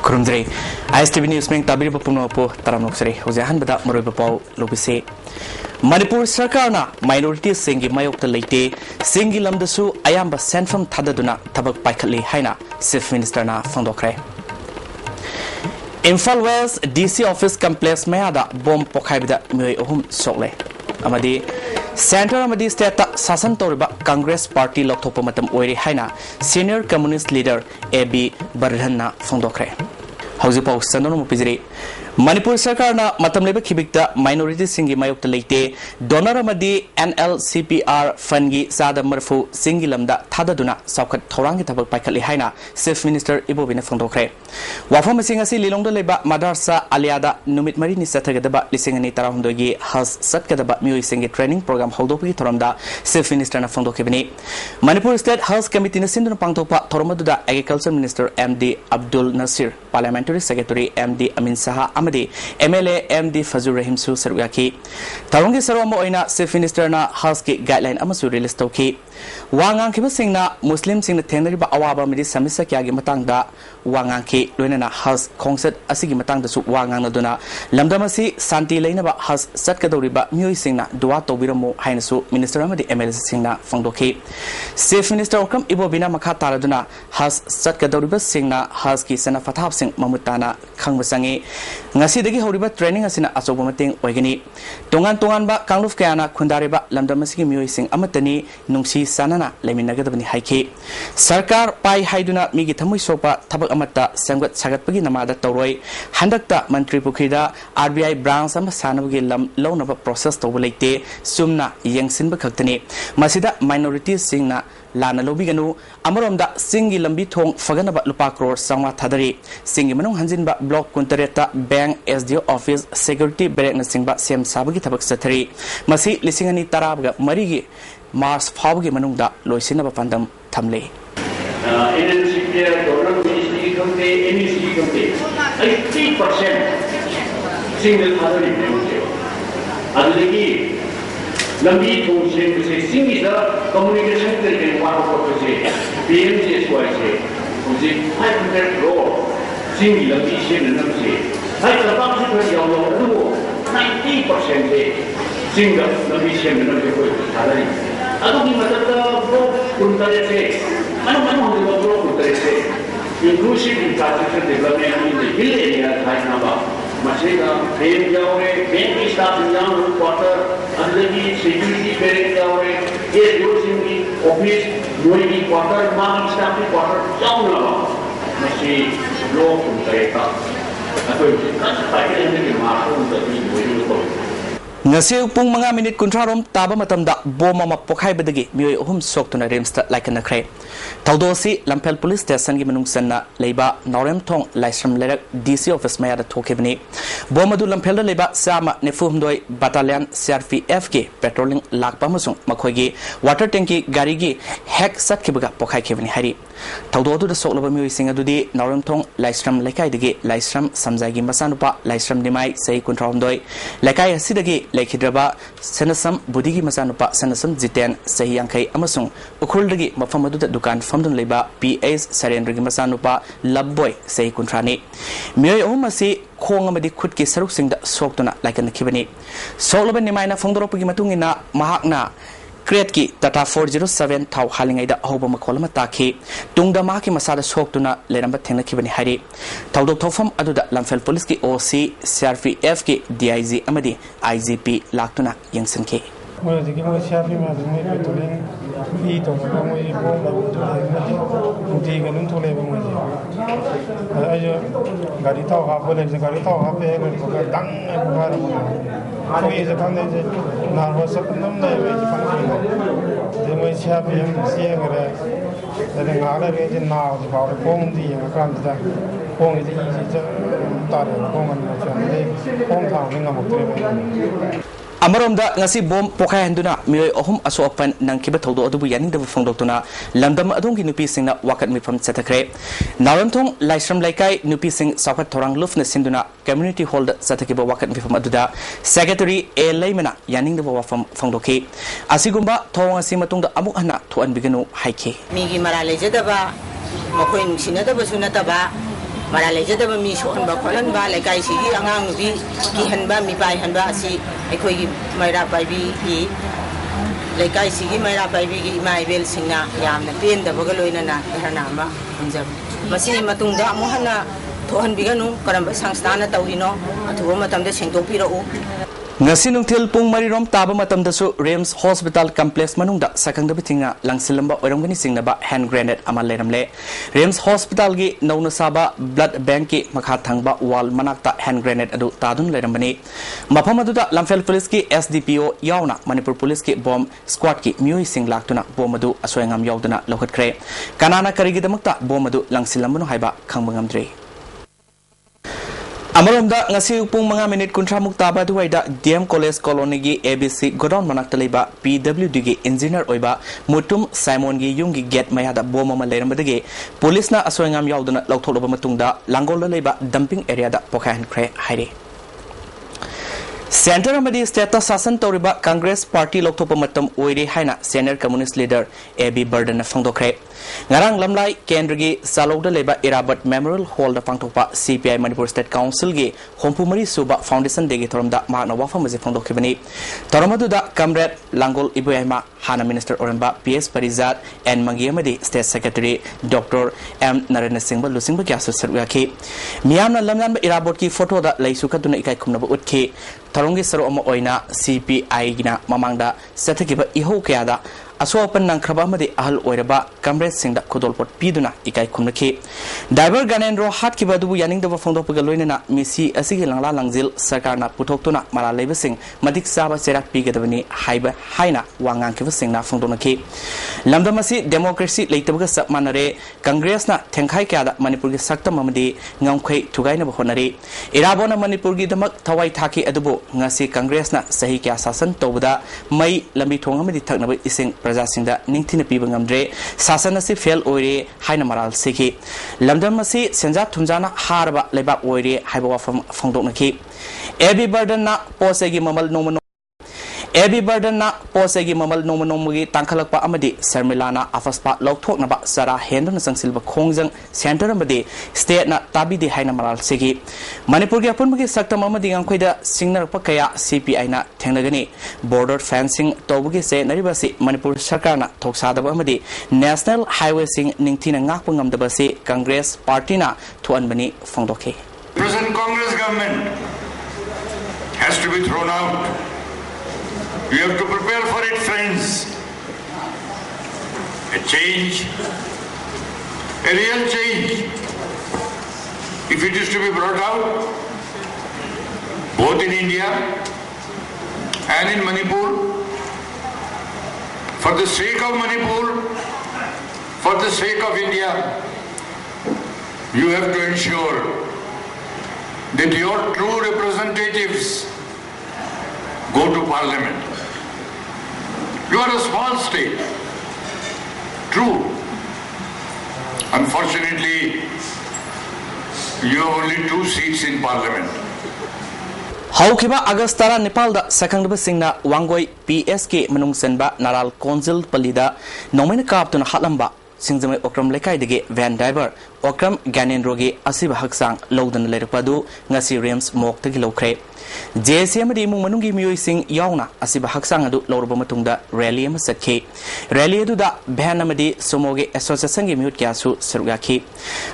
Kurumdre, ISTV News Meng Tabiri Papunopo, Taramnoxere, Hosehan Bada Moribapau, Lobise. Manipur Sarkarna, minority singi mayok the late, singi lamdasu, Ayamba sent from Tadaduna, Tabak Paikali, Haina, Chief Minister na Fondokre. Imphal West DC Office Complex Mayada, Bomb Pokaibida, Mui Ohum Sole. Amadi, Center Amadi State Sasan Toriba, Congress Party Loktopomatam Oiri Haina, Senior Communist Leader A.B. Bardhana Fondokre. Hausipo Sandono Pizri. Manipur Sarkarna Matamleba Kibikta Minority Singi Mayok Late Donor Amadi NLCPR Fungi Sada Murfu Singilamda Tadaduna Saukat Torangi Tabak Paikali Haina Chief Minister Ibobina Fondokre. Wafam Singasi Lilongda Leba Madarsa Aliada Numit Marini Satagadaba Lisingani Tarahundogi has Satkadaba Mui Singi Training Program Holdopi Toramda Chief Minister Fondokebini. Manipur State House Committee Sinduna Pangtopa Toromaduda Agriculture Minister MD Abdul Nasir Parliamentary Secretary MD Amin Saha MLA MD Fazur Rahim Su Saruyaki. Tarongi Saroma Oina Chief Minister na House ki guideline amasu release toki. Wangang kiba singna Muslim sing na teneriba awaba midi samisa kyagi matang da wangang ki loina na House concert asigi matang da su wangang na duna lamdamasi santi laina ba House satkadoriba miyoi singna dua tobiramo haina su Minister amadi MLA singna fangdoki. Chief Minister okam ibobina makha taraduna House satkadoriba singna House ki sana fathab sing mamutana khangbasangi Ngasidagi horiba training asina asoba mating oigani tongan ba kangluf kayana khundariba lamdamasigi miyoi sing amatani nungsi sanana leminagadabani haiki sarkar pai haiduna migi thamui sopa thabak amata samgat sagatpagi namada toroi handakta mantri pukhida RBI branch am sanabagi lam lawnaba process tobulate sumna yengsinba khaktani masida minorities singna Lana Lobiganu, Amoromda, Singi Lambi Tong, Faganaba Lupa Crore, Sama Tadari, Singi Manong Hanzinba, Block Kuntareta, Bank, SDO Office, Security, Berek Singba, Sem Sabagi Tabak Satari, Masi, Lisingani Tarabaga, Marigi, Mars Faugi Manungda, Loisinaba Pandam, Tamle. Lambi thong se se singi da communication ke wa ko ko se PMC so ai se uji 500 crore singi lambi se na se hai ka pa se ko yaw yaw lu 90% se singa lambi se na se ko thadari adu ki matlab da bro kuntare se manu ho bro kuntare se inclusive infrastructure development in the hill area right now Masega, Bain Yawe, Bain staff in Yang quarter, under the security bearing Yawe, a using the office, doing the quarter, marking staff in quarter, Yang Masi, law from Tareka. I told you, that's why I didn't mark on the video. Ngasi pung mga minute kuntrarom taba matamda boma mapokhai badagi miyoi ohum soktuna remsta laikana kre tawdosi Lampel police station gi manung sanna leiba Norem Thong Laisram Lerak DC office mayada thokebni boma du Lampel da leiba sama nefumdoi battalion CRPF ki patrolling lakpa masung makhoi gi water tanki gari gi hack satkibaga pokhai kebni hari tawdo du da soklaba miyoi singa dudi Norem Thong Laisram lekai dagi Laisram samjagi masanupa Laisram dimai sei kuntrarom doi lekai asidagi Lekidraba Senasam Budigi Masanupa Senasam Jiten Sahiyankai Amasung Ukuldagi Mafamadu Dukan Famdun Leba PS Sarendrigi Masanupa Labboy Sahi Kuntrani Mioy Omasi Kongamadi Kutki Saruk Singda Soktuna like an Kibani Soloban Nimaina Fondoropi Matungina Mahakna Create ki Tata 407 Tau Halingaida Hoba Makolama Taki Tungda Maki Masada Soktuna Leramba Tena Kibani Hari Taudo Tofam Aduda Lamfel Police ki OC CRPF ki DIG Amadi IGP Laktuna Yangsen ki Well, the game was happy, my petroleum, eat of a way, to live with you. I got it all half, but I got it all half, and forgot done and 2 years ago, now was a number of they was happy and seeing that another region now about a home, the home is easy to start a home and hometown of Amaromda ngasi bom pokai handuna miyoi ohum aso open nang kiba thodo adubu yaning da fongdoktuna lamdam adongi nupi singna wakat mi from satakre Naramthong Laisram Laikai nupi sing sakat thorang lufna sinduna community hall da satakiba wakat mi from aduda secretary A Laimana yaning da wafam fongdoki asigumba thong asi matungda amuk hana thuan biganu haike migi marale jadaba makoi nusinada basuna taba mara lejadaba mi sohanba kholanba lekai sigi angang nubi ki hanba mi pai hanba asi ekhoi gi maira paibi gi lekai sigi maira paibi gi maibel singna yamna pendabaga loinana herna ma hunjab masini matungda amuhana thohan biganu karamba sangstana tawrino athuba matamda sengdokpirau ngasi nungthil pung marirom taba matam dasu Rems Hospital Complex manungda sakangda bitinga langsilamba oiromgani singnaba hand grenade ama leramle Rems Hospital gi nauna saba blood bank ki makha thangba wall manakta hand grenade adu tadun lerambani mafam aduda lamfel police ki SDPO yauna Manipur police ki bomb squad ki mui sing laktuna bomb adu asoyangam yauduna lokhatkre kanana karigi damakta bomb adu langsilambanu haiba khangbangamdre Amaromda ngasi pung mga minute kuntra muktaba duwaida DM College Colony gi ABC Godown manakta leiba PWD gi engineer oiba mutum Simon gi yung gi get mayada boma ma leirambadagi police na asoyangam yauduna lautholaba matungda langol leiba dumping area da pokahan kre haire Center amadi state sasan toriba Congress Party loktopa matam oire haina senior communist leader AB Burden fangdokre ngarang lamlai kendra salogda leba Irabat Memorial Hall da pangtokpa CPI Manipur State Council gi hompumari suba foundation degi toromda magna wafa maje fangdokhibani toromadu da comrade Langol Ibuema hana minister oramba PS Parizat and Mangiamadi State Secretary Dr. M Narendra Singh Lusingba kyasu sarwaki miyamna lamlan Irabat ki photo da laisukaduna ikai khumnaba utki Tarongi saro ama oina CPI gina mamangda setakiba iho kayada asopan nangkraba madi ahal oiraba kamret singda khodolpot piduna ikai khumnaki driver ganenro hat kiba dubu yaning daba fongdokpaga loinana misi asigi langla langjil sarkarna putoktuna mara leiba sing madik saba serak pigadabani haiba haina wangang kiba singna fongdonaki lamdamasi democracy leitabaga sapmanare congress na thengkhai kyada manipur gi saktam amadi ngamkhai thugaina ba honari irabona manipur gi damak thawai thaki adubu ngasi congress na sahi kya sasan tobada mai lambi thong amadi thaknaba ising Prajasingda ningthina piba ngamdre sasana si fail oire haina maral seki lamdam asi senja thumjana harba leba oire haiba wafam fongdoknaki AB Burden na posegi mamal nomo AB Burden na posegi mamal nomo nomogi tangkhalakpa amadi Sarmilana afaspa lokthoknaba sara henduna sangsilba khongjang center amadi state na tabidi haina maral seki Manipur gi apunmagi saktam amadi ngangkhoida singnarakpa kaya CPI na thengnagani border fencing tawbugi se naribasi Manipur sarkar na thoksadaba amadi national highway sing ningthina ngakpa ngamdaba se Congress party na thuanbani fongdokhe Present Congress government has to be thrown out. You have to prepare for it, friends. A change, a real change. If it is to be brought out, both in India and in Manipur, for the sake of Manipur, for the sake of India, you have to ensure that your true representatives go to Parliament. You are a small state. True. Unfortunately, you have only 2 seats in Parliament. Haukiba August Nepal da sakangba singna wangoi PSK manungsenba naral konsil palida nomen kaptuna halamba Singzame Okram Lekai dege van driver Okram Ganenrogi asiba haksang lowdan lerpadu ngasi Rems mok tagi lokre JCM di mung manungi mioi sing yauna asiba haksang adu lorba matungda rally am sakhe rally adu da ban amadi somoge association gi miut kyasu sarugaki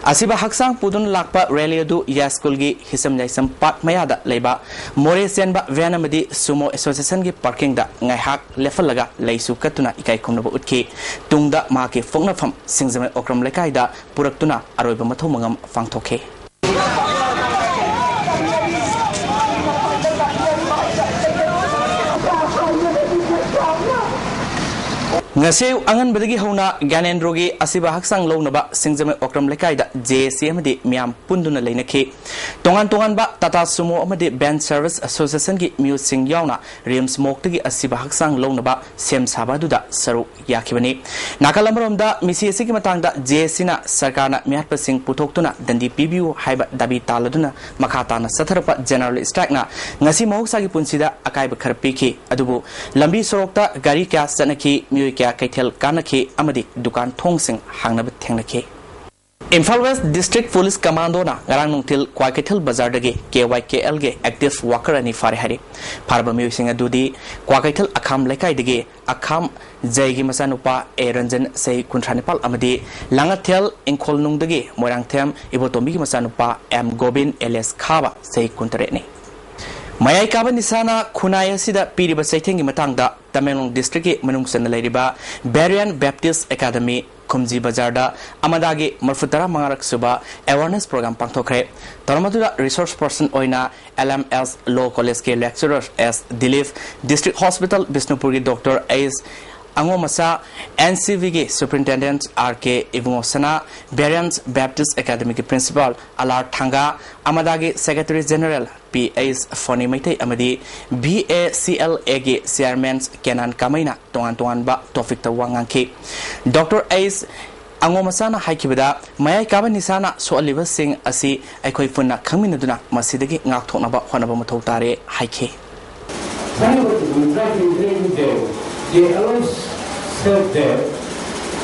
asiba haksang pudun lakpa rally adu yaskul gi hisam jaisam pat mayada leiba moresian ba van amadi sumo association gi parking da ngai hak lefalaga leisu katuna ikai khomnaba utki tungda ma ke phongna pham Singzame Okram Lekai da puraktuna aroiba mathau mangam fangthokhe Ngaseu angan badagi hauna Ganendrogi asiba haksang lownaba Singzame Okram Lekai da JCM di miam punduna leinakhi tongan ba Tata Sumo amadi Band Service Association gi music yauna Rems moktagi asiba haksang lownaba sem sabadu da saru yakhibani nakalamrom da misi asigi matangda JC na sarkarna mihatpa sing putoktuna dandi PBU haiba dabi taladuna makata na satharpa general strike na ngasi mohoksa gi punsida akaiba kharpiki adubu lambi sorokta gari kya sanaki mioi Kaitel Kanaki Amadi Dukan Tongsing Hangnab Tengnaki Imphal West District Police Commando na ngarang nungtil Kwakethil Bazar dagi KYKL ge active worker ani fare hari farba mi singa dudi Kwakethil akham lekai dagi akham jaigi masanupa A Ranjan sei kuntranipal amadi Langathel Ingkhol nung dagi Moirangthem Ibotombi gi masanupa M Gobin LS Khaba sei kuntare ni Mayai kaba nisana khunaya sida piriba saithengi matangda Tamenglong district ki manungsan leiriba Barian Baptist Academy Kumji Bazarda Amadagi Marfutara Mangarak Suba awareness program pangthokre Taramadura resource person oina LMS Law College ke lecturer as Dilip District Hospital Bisnupur Dr. Ace Angomasa NCV ke Superintendent RK Ivungosana Barian Baptist Academy ke Principal Alar Thanga Amadagi Secretary General P.A.S. Foni Maitei Amadi BACLA ke Chairman Kenan Kamaina Tongan ba topic ta wangangki Dr. Ace Angomasana haikibada mayai kaba nisana soaliba sing asi aikoi funna khangminaduna masidagi ngak thoknaba honaba mathau tare haike They always said that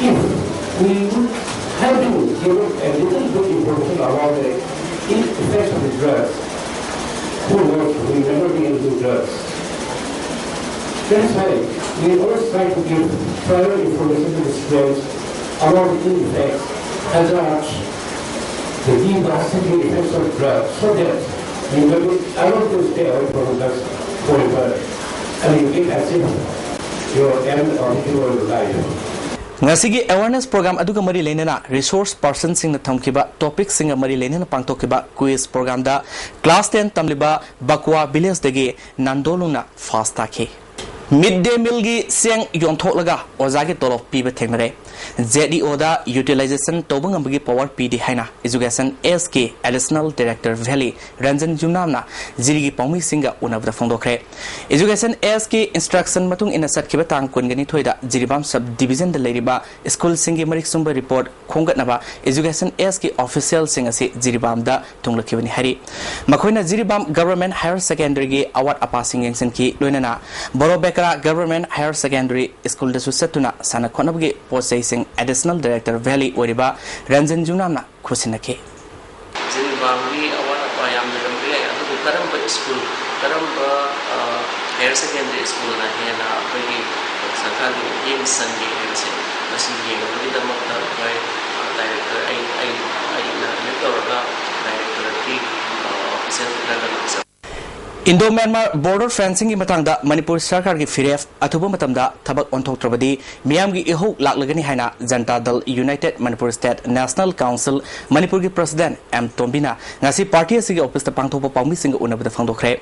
if we had to give a little bit information about the effects of the drugs, who knows, we will never be able to do drugs. That's why we always try to give prior information to the students about the effects and the devastating effects of drugs, so that you will be able to stay away from drugs forever. And you get as if your end of your life. Ngasigi awareness program aduga mari lenena resource person sing na thamkiba topic sing mari lenena pangtokiba quiz program da class 10 tamliba bakwa village dagi nandoluna fast takhe midday meal gi seng yontholaga oja gi tolo piba thengnare ZDO da utilization tobang ambagi power PD haina education SK additional director valley Ranjan Jumnamna jirigi pawmi singa unabda phongdokre education SK instruction matung ina satkiba tang kongani thoida jiribam sub division da leiriba school singi marik sumba report khongatnaba education SK official singa si jiribam da tunglakibani hari makhoina jiribam government higher secondary gi award apasing yengsen ki loinana borobekra government higher secondary school da susatuna sana khonabgi posei additional director valley oriba Ranjan Junamna khusinake Zilbambi award apayam lambi adu karamba school karamba higher secondary school na hena apagi sakali yin sangi hense masi yin odi damakta pai director ai na metoraga director ki official level Indo-Myanmar border fencing ki matangda Manipur Sarkar ki firef athuba matamda thabak onthoktrabadi miyam gi ihok laklagani haina Janta Dal United Manipur State National Council Manipur ki president M Tombina ngasi party asigi office ta pangthopa pawmi sing unabda phangdokre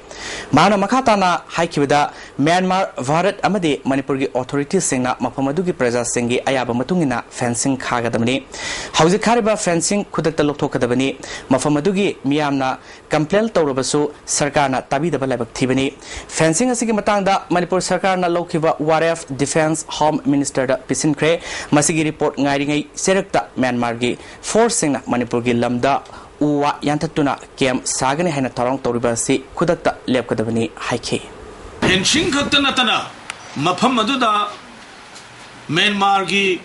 mana makhata na haikibada Myanmar Bharat amadi Manipur ki authorities singna mafamadu ki praja singi ayaba matungina fencing khagadamani hauji khariba fencing khudakta lokthokadabani mafamadu gi miyamna complaint tawrabasu sarkar na tabi Thibani fencing asigi matangda Manipur Sarkar na lokiba Waref Defense Home Minister da Pisinkre masigi report ngairingai serakta Myanmar gi forcing na Manipur gi lamda uwa yantatuna kem sagani haina tarong toriba si khudakta lepkadabani haike fencing khakta natana mafam aduda Myanmar gi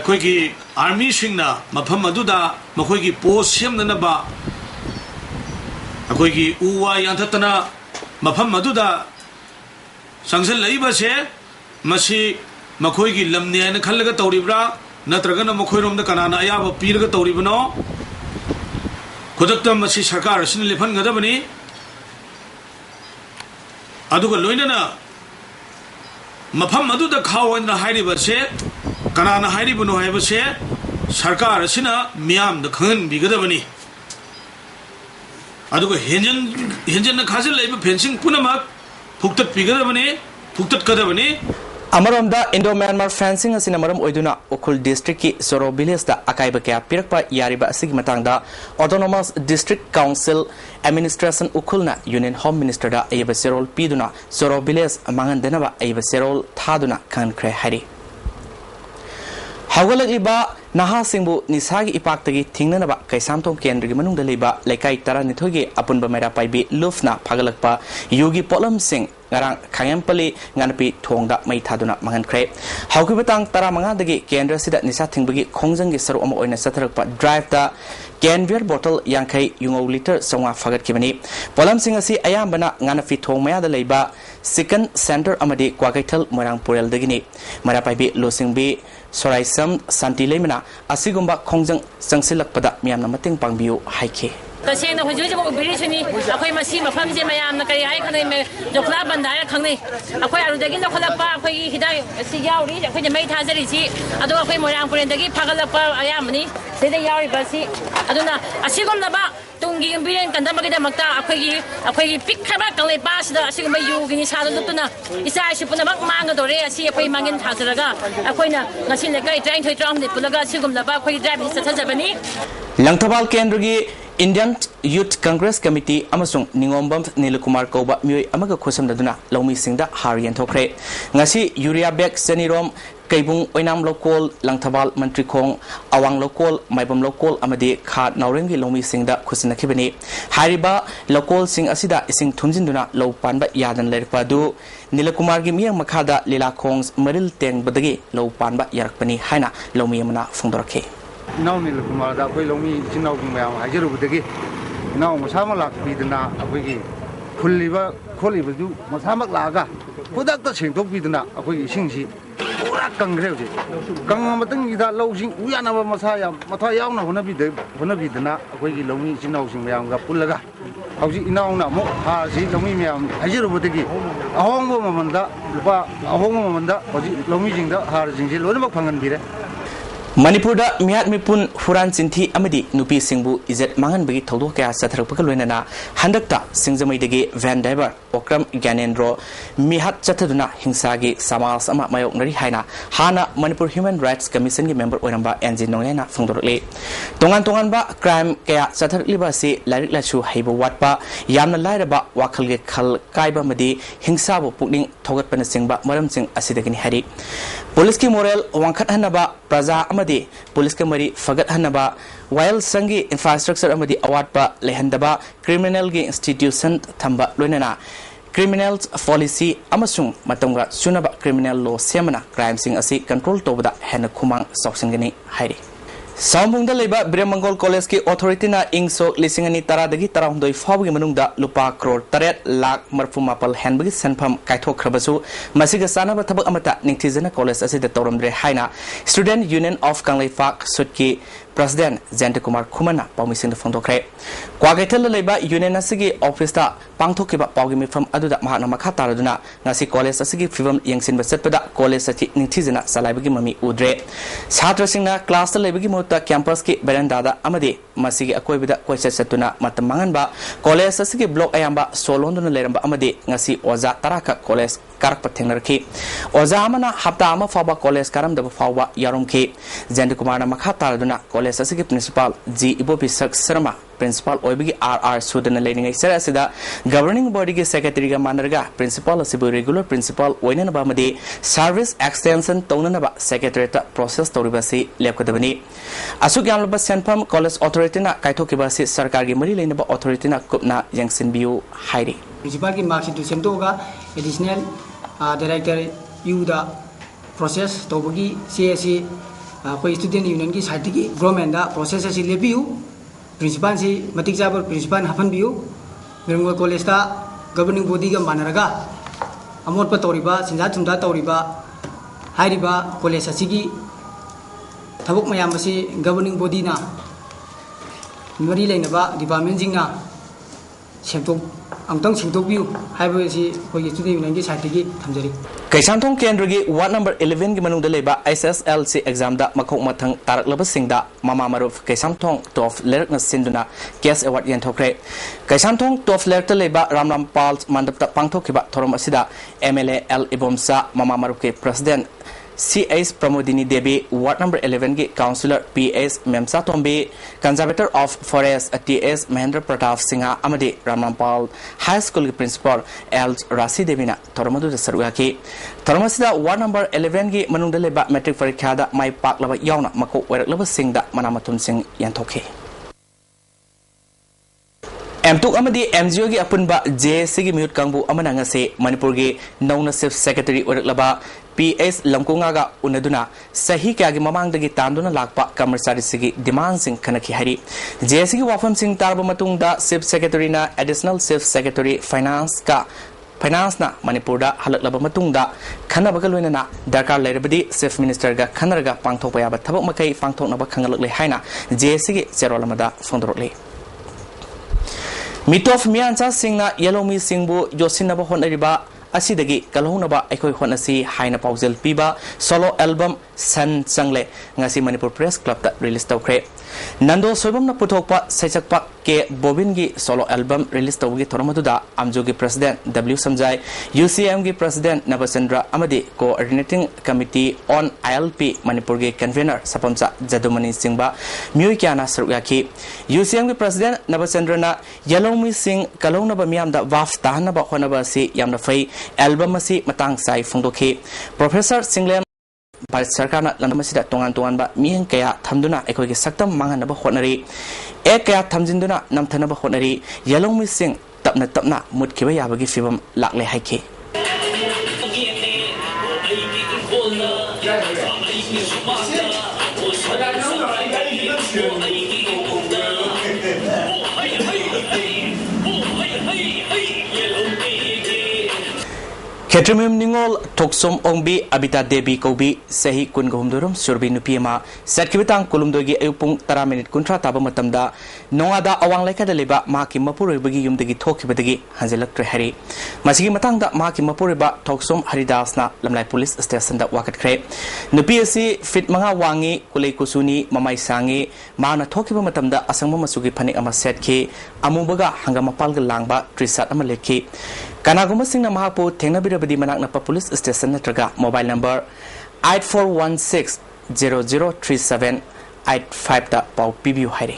koi gi army singna mafam aduda makoi gi post semna ba अखोई की उवा यांथतना मफम मधुदा संगसन लईबसे मसी मखोई की लमने न खल्लगा तौरिब्रा नत्रगन मखोई रोम the कनाना अयाब पीरगा तौरिबनो खुदक्ता मसी सरकार सिन लेफन गदबनी अदुगा लोइनना मफम मधुदा खावन हाइरिबसे कनाना हाइरिबनो हाइबसे सरकार सिना मियाम the खन बिगदबनी अदुगा हेंजन खाजल लेबा fencing पुनमक फुक्तत पिगदबने फुक्तत कदबने Amaramda Indo-Myanmar fencing asina maram oiduna Ukul district ki Soro village da akaiba kya pirakpa yariba asigi matangda Autonomous District Council Administration Ukul na Union Home Minister da ayaba serol piduna Soro village mangandanaba ayaba serol thaduna kankre hari Hawalagiba Naha Singbu Nisagi Ipaktagi Tingnanaba Kaisamtong Kendri Manung Daliba Lekai Tara Nitogi Apunba Mera Paibi Lufna Pagalakpa Yogi Polam Singh ngarang khangempali nganapi thongda mai thaduna mangankhre haukibetang taramanga kendra sida nisa thingbagi khongjanggi saru ama oina satharakpa drive da Canvier bottle yankai yungo liter songa fagat kibani polam sing asi ayambana nganafi thongmaya da leiba second center amadi kwakaital morang purel dagini marapaibi losingbi soraisam santi lemana asigumba khongjang sangsilakpada miyamna mating pangbiu haike तसेंग हुजु जब बिरिसुनी अखोय मसी मफम जे मयाम न करी हाय खने मे जोखला बंदाय खने अखोय अरुदगी नखलपा अखोय हिदाय सि यावरी अखोय जे मै थाजरी सी अदो अखोय मोरांग पुरेंदगी फागलपा आयामनी सेदे यावरी बसी अदुना असिगुमनबा Tungi villain कंदमगी दमक्ता अखोय pick खबा कले पासदा असिगुम युगी सादो लुतुना इसा सिपुना बक मांग दोरे असि अखोय मांगिन थाजरगा अखोयना ngasi le kai train thoi tram de pulaga sigumnaba अखोय ड्राइव सथजबनी Langthawal Kendrigi Indian Youth Congress Committee amasung Ningombam Nilakumar Koba Mui Amaga Khosam Daduna Lomi Singda Harian Thokre Ngasi Urea Bek Senirom Kaibung Oinam Lokol Langthawal Mantri Khong Awang Lokol Maibam Lokol Amadi Kha Naurengi Lomi Singda Khosina Kibani Hariba Lokol Sing Asida Ising Thunjinduna Low Panba Yadan Lerpadu Nilakumar gi Miyang Makhada Lila Khongs Maril Teng Badagi Low Panba Yarakpani Haina Lomi Amana Fungdorake Now Nilakumar da koi lomi chinau king mayam hajaru budagi now masama lak bidna akoi khulliba kholiba ju masama laga pudak ta singtok bidna akoi singsi pura kangre je kang matang ida lo sing uyana ba masaya matha yauna hona bidna akoi gi lomi chinau sing mayam ga pullaga hauji inauna mo ha si lomi mayam hajaru budagi ahongbo mamanda lupa ahongbo mamanda hoji lomi jingda har jingji lonamak phangan bire Manipur da miat mipun huran sinthi amadi nupi singbu izet mangan bagi thodo kya satharakpa loinana handakta singjamai dege van driver okram ganendro mihat chathaduna hingsa gi samas ama mayok ngari haina hana Manipur Human Rights Commission gi member oiramba NG nonglena fungdorle tongan ba crime kya satharakliba si larik lachu haiba watpa yamna lairaba wakhal ge khal kaiba madi hingsa bo pukning thogatpana singba maram sing asidagini hari police ki moral wangkhat hanaba praja amadi police ka mari fagat hanaba while sangi infrastructure amadi award pa lehandaba criminal gi institution thamba loinana criminals policy amasung matonga sunaba criminal law semana crime sing asi control tobada hena khumang soksingani hairi Sambungda leba Bremangol College ki authority na ingso lisingani taradagi tarahundoi fawgi manungda lupa crore 3 lakh marfumapal hanbagi sanpham kaithok khrabasu masiga sanaba thabak amata ningthizana college asida tawramdre haina Student Union of Kanglaipak Sutki President Jante Kumar Khumana Paumising the Fondokre Kwagaithal leba Union asigi office ta pangthokiba pawgi mifam aduda mahana makha taraduna ngasi college asigi fivam yangsin basatpada college ati ningthizana salaibagi mami udre chhatra singna class ta lebagi ta campus ki beranda da amadi masigi akoibida koisa satuna matamangan ba college asigi block ayamba solonduna leramba amadi ngasi oza taraka college karak pathengarki oza amana hapta ama faba college karam da fawba yarumki Jante Kumar na makha taraduna college asigi principal G Ibopi Sarma principal oibigi RR Sudan learning sera sida governing body ki secretary ga manarga principal asibu regular principal oinana ba amadi service extension tonana ba secretary ta process toribasi lepkadabani asuk yamlaba senpham college authority na kaithokiba si sarkar gi mari leinaba authority na kupna yangsin biu hairi principal ki marks to semtoga additional director you the process tobagi CSC koi student union ki side ki government da process asi lebiu principal si matik jabor principal hapan biu Bremangol college ta governing body ga manaraga amot pa toriba sinja chumda toriba hairiba college asigi thabuk mayam asi governing body na mari leinaba department jingna semtok angtang singtok biu haiba si koi student union ki side ki thamjari Kaisantong Kendrigi Ward number 11 gi manungda leba SSLC exam da makhok mathang tarak laba singda mama maruf Kaisantong 12 lerak na sinduna case award yan thokre Kaisantong 12 lerak ta leba Ramram Pal mandap ta pangthokiba thorom asida MLA L Ibomsa mama maruf ke president CS Pramodini Devi Ward number 11 ki councillor PS Memsa Tombe conservator of forest TS Mahendra Pratap Singha amadi Ramampal High School ki principal L Rasi Devina Toromadu Sarugaki Tormasida Ward number 11 ki manungda leba matric parikha da mai pak laba yauna mako werak laba singda manamatun sing yantokhe M2 amadi MGO gi apunba JSC gi mute kangbu amana ngase Manipur gi Nauna Chief Secretary oraklaba PS Lamkunga ga unaduna sahi kya gi mamang dagi tanduna lakpa commercial sigi demand sing khanaki hari JSC gi wafam sing tarba matung da Chief Secretary na Additional Chief Secretary Finance na Manipur da halaklaba matung da khanabaga loina darkar lerbadi Chief Minister ga khanarga pangthokpa yaba thabak makai pangthoknaba khangalakle haina JSC gi cherolamada fondorole Mitof Miancha Singna Yellomi Singbu Yosinaba Honariba Asidagi Kalhunaba Eko Honasi Haina Pausel Piba solo album San Sangle Ngasi Manipur Press Club that released Tokre Nando Sobam na Putokpa Sechakpa ke Bobingi solo album released Togi Toramaduda Amjogi President W Samjai UCM gi President Nabasendra Amadi Coordinating Committee on ILP Manipur gi Convener Sapamsa Jadumani Singba Muikiana Saruyaki UCM gi President Nabasendra na Yalomi Sing Kalonaba Miamda Waf Tahanaba Honaba si Yamna Fai album si Matang Sai Fundoki Professor Singlem Bharat Sarkarna Landamasida Tongan ba Mien Kaya Thamduna Ekogi Saktam Manganaba Honari Ekaya Thamjinduna Namthanaba Honari Yalomi Sing Tapna Mutkiba Yabagi Fibam Lakle Haiki Ketrimim Ningol Toksom Ongbi Abita Debi Kobi Sehi Kungumdurum Surbi Nupiema Satkibitang Kulumdogi Ayupung Tara Minute Kuntra Taba Matamda Nongada Awang Leka de Leba Maki Mapuri Bagi Yumdagi Tokibadagi Hanzelak Trehari Masigi Matanga Maki Mapuriba Toksom Haridasna Lamlai Police Station da Wakat Kre Nupiasi Fit Manga Wangi Kulei Kusuni Mamai Sangi Mana Tokiba Matamda Asangma Masugi Panik Ama Setki Amubaga Hangamapalga Langba Trisat Amaleki Kanaguma Singna Mahapu Tenabirabadi Manaknapa Police Station Natraga Mobile number 8416003785 da Pau Pibiu Hari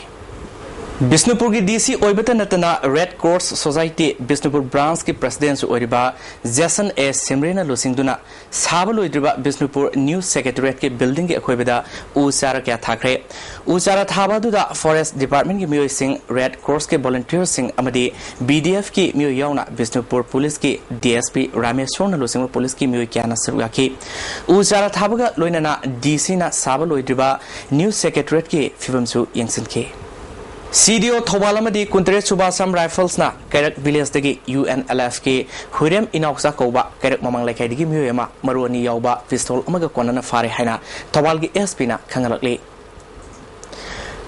Bisnupur ki DC Oibata Natana Red Cross Society Bisnupur Branch ki President Oriba Jason A. Simrena Lusingduna Sabalo Idriba Bisnupur New Secretariat ki building ki Akoibada Usara Kya Thakre Usara Thabadu da Forest Department ki Mio Singh Red Cross ke Volunteer Singh Amadi BDF ki Mio Yauna Bisnupur Police ki DSP Rameshwar Lusingwa Police ki Mio Kyana Saruga ki Usara Thabaga Loinana DC na Sabalo Idriba New Secretariat ki Fibamsu Yangsin ki CDO Thobalamadi Kuntre Subasam Rifles na Kerak Village dagi UNLF ke Hurem Inauksa Koba Kerak Mamang Lekai dagi Muyema Maruani Yauba Pistol Amaga Konana Fare Haina Thobalgi SP na Kangalakli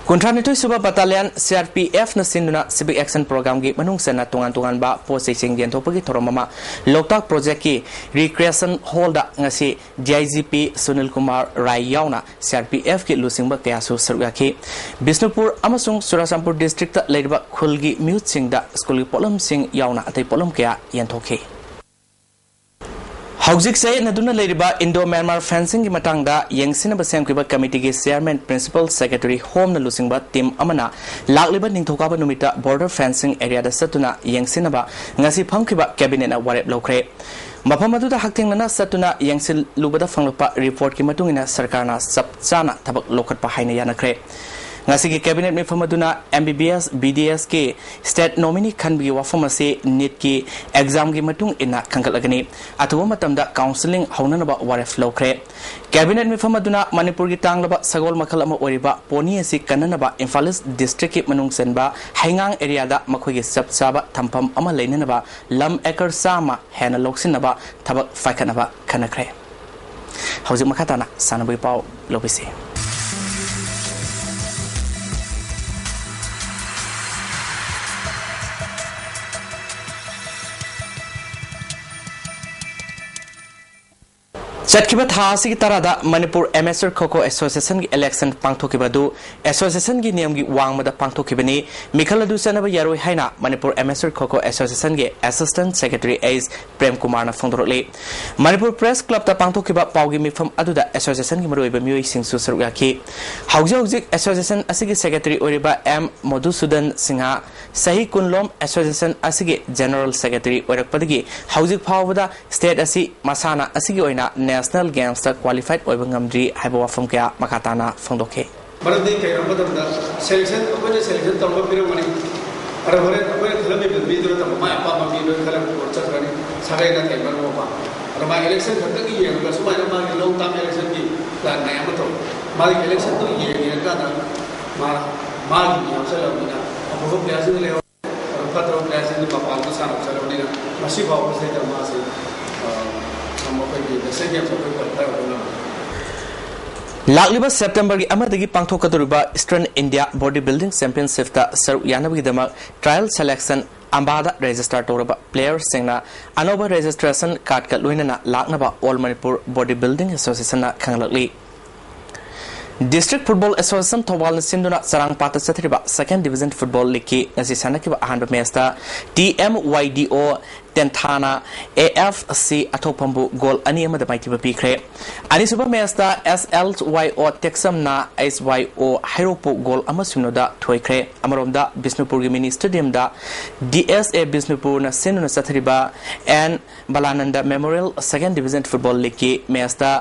Kuntranito Suba Battalion CRPF na Sinduna Civic Action Program gi Manung Sena Tungan ba Post Singdian Topagi Toromama Loktak Project ki Recreation Hall da ngasi DIGP Sunil Kumar Rai Yauna CRPF ki Lusingba Kayasu Sarugaki Bisnupur amasung Surasampur District ta Leiba Khulgi Mute Sing da School Polam Sing Yauna atai Polam Kaya Yantoke Hauzik say Naduna Ladiba Indo Myanmar fencing ki matangda Yangsina Basangkiba Committee ki Chairman Principal Secretary Home na Lusingba Team Amana Lakliba Ningthokaba Numita Border Fencing Area da Satuna Yangsina ba Ngasi Phamkiba Cabinet na Warep Lokre Mapamadu da Hakting na Satuna Yangsil Lubada Fanglopa Report ki Matungina Sarkarna Sapchana Tabak Lokat pa Haina Yanakre Ngasigi Cabinet में फमदुना MBBS BDS के State Nominee खनबी वाफम से NEET की exam की मतुंग इना खंगल लगनी अथवा मतमदा counselling हौननबा वारेफ लौखरे Cabinet में फमदुना मणिपुर की तांगलबा सगोल मखल अमा ओरिबा पोनी असि कन्ननबा इम्फाल डिस्ट्रिक्ट की मनुंग सेनबा हैंगांग एरिया दा मखोगी सबसाबा थंफम अमा लेननबा लम एकर सामा हेना लोक्सिनबा थबक फाइखनबा खनखरे हौजिक मखाताना सानबई पाव लोबिसी Chatkiba Thasi Tarada Manipur MSR Koko Association election Pangtokibadu Association gi name gi wangmada Pangtokibani Mikhaladu Sanaba Yaroi Haina Manipur MSR Koko Association gi Assistant Secretary Ace Prem Kumar na Fondrole Manipur Press Club ta Pangtokiba Paugi Mifam Aduda Association gi Maroiba Mui Sing Susarugaki Hauzik Association Asigi Secretary Oriba M Madhusudan Singha Sahi Kunlom Association Asigi General Secretary Orakpadagi Hauzik Pawada State Asi Masana Asigi Oina National Games ta qualified oiba ngamdri haiba wafam kya makatana phongdoke barade kay amada selection ko je selection tamba piro mani अरे बोले कोई खलम में बिल्कुल तो मैं आपा mummy लोग खलम और चक्कर नहीं सारे ना थे मर वो पा और मैं इलेक्शन खत्म की है मतलब सुबह ना मैं लोग ताम इलेक्शन की प्लान नया मत हो मारी इलेक्शन तो ये का ना मारा मार की हम सब लोग ना अब वो प्लेयर्स ने ले और पत्र प्लेयर्स ने पापा को सारा सब लोग ने मसी बाबू से तो मार से हम लोग के जैसे कि हम सब लोग करता है ना लालिबा सेप्टेम्बर की अमदगी पांथोकदुरिबा Eastern India body building championship ता सरुक यानबगीदमक ट्रायल सेलेक्शन अंबादा रजिस्टर तौरबा प्लेयर सिंगना अनोबा रजिस्ट्रेशन कार्ड का लोइनना लाकनबा all Manipur body building association खंगलकली डिस्ट्रिक्ट फुटबॉल एसोसिएशन थौबाल सिंधुना चरांगपात चथरिबा सेकेंड डिवीजन फुटबॉल लीग की ngasi sanakibा अहानबा मैचता TMYDO तेंथाना AFC अथोपंबु गोल अनि अमदा माइतिबा पिख्रे अनिसुबा मैचता SLYO टेक्समना SYO हाइरोपो गोल अमसुनोदा थोइख्रे अमरोमदा बिष्णुपुर की मिनी स्टेडियम दा DSA बिष्णुपुर न सिंधुना चथरिबा N Balananda memorial second division football league की मैचता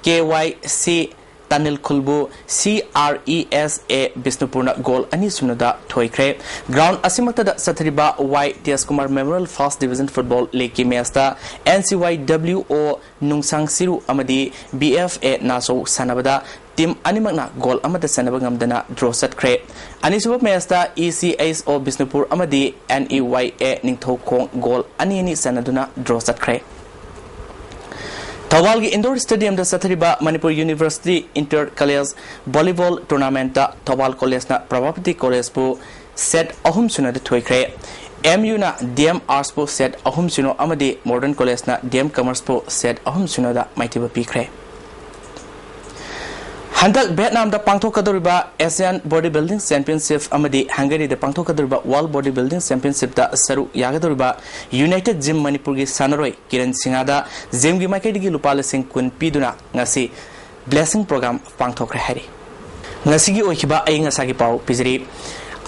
KYC तानिल खुलबु CRESA बिष्णुपुरना गोल अनि सुनदा थोइख्रे ग्राउंड असिमक्तदा सथरिबा YTS Kumar memorial first division football league की मैचता NCYWO नुंगसांग सिरु अमदी BFA नासो सानबदा टीम अनिमकना गोल अमदा सानबा ngमदना ड्रॉ सटख्रे अनिसुबा मैचता ECHO बिष्णुपुर अमदी NEYA निंगथौखोंग गोल अनि अनि सानदुना ड्रॉ सटख्रे थौबाल की इंडोर स्टेडियम दा सथरिबा Manipur university inter college volleyball tournament दा थौबाल कॉलेज ना प्रभावती कॉलेज पु सेट अहुम सुना थोइख्रे MU ना DM आर्ट्स पु सेट अहुम सुनो अमदी मॉडर्न कॉलेज ना DM कॉमर्स पु सेट अहुम सुनो दा माइतिबा पिख्रे हंदक वियतनाम दा पांथोकदोरिबा एशियन बॉडी बिल्डिंग चैंपियनशिप अमदी हंगरी दा पांथोकदोरिबा वर्ल्ड बॉडी बिल्डिंग चैंपियनशिप दा सरू यागदोरिबा यूनाइटेड जिम मणिपुर की सानरोय किरण सिंगादा जिम की माइकेडगी लुपाल सिंह कुन पीदुना ngasi ब्लेसिंग प्रोग्राम पांथोखरे हरि ngasi gi oikiba ai ngasa gi pau pizri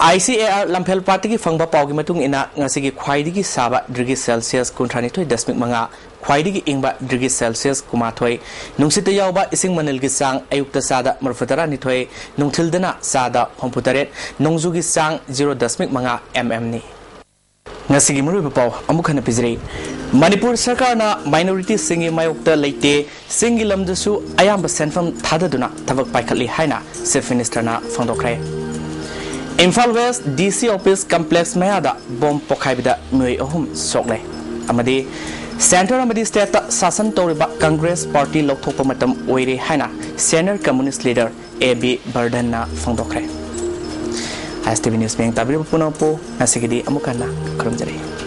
ICAR Lamphel party की फंगबा पाव की मतुंग इना ngasi gi khwaidigi saba degree Celsius 39.5 ख्वाइदगी इंबा डिग्री सेल्सियस कुमाथोय नुंसित यावबा इसिंग मनल की सांग अयुक्त सादा मरफुतरा निथोय नुंथिलदना सादा होंपुतरेट नोंजुगी सांग 0.5 mm नि ngasi gi muru paw amukhana pizri Manipur सरकार ना माइनॉरिटी सिंगी मायोक्ता लेते सिंगी लमदसु अयाम सेंफम थाददुना थबक पाइखली हाइना चीफ मिनिस्टर ना फोंदोख्रे Imphal west DC office complex मयादा बॉम्ब पोखाइबदा मुई अहुम सोकले अमदी सेंटर अमदी स्टेट शासन तौरिबा कांग्रेस पार्टी लौथोप मतम ओइरे हाइना senior communist leader AB Bardhan ना फोंदोख्रे ISTV न्यूज़ में ताबिर पुनपो नसिगिदी अमुकना करमजरे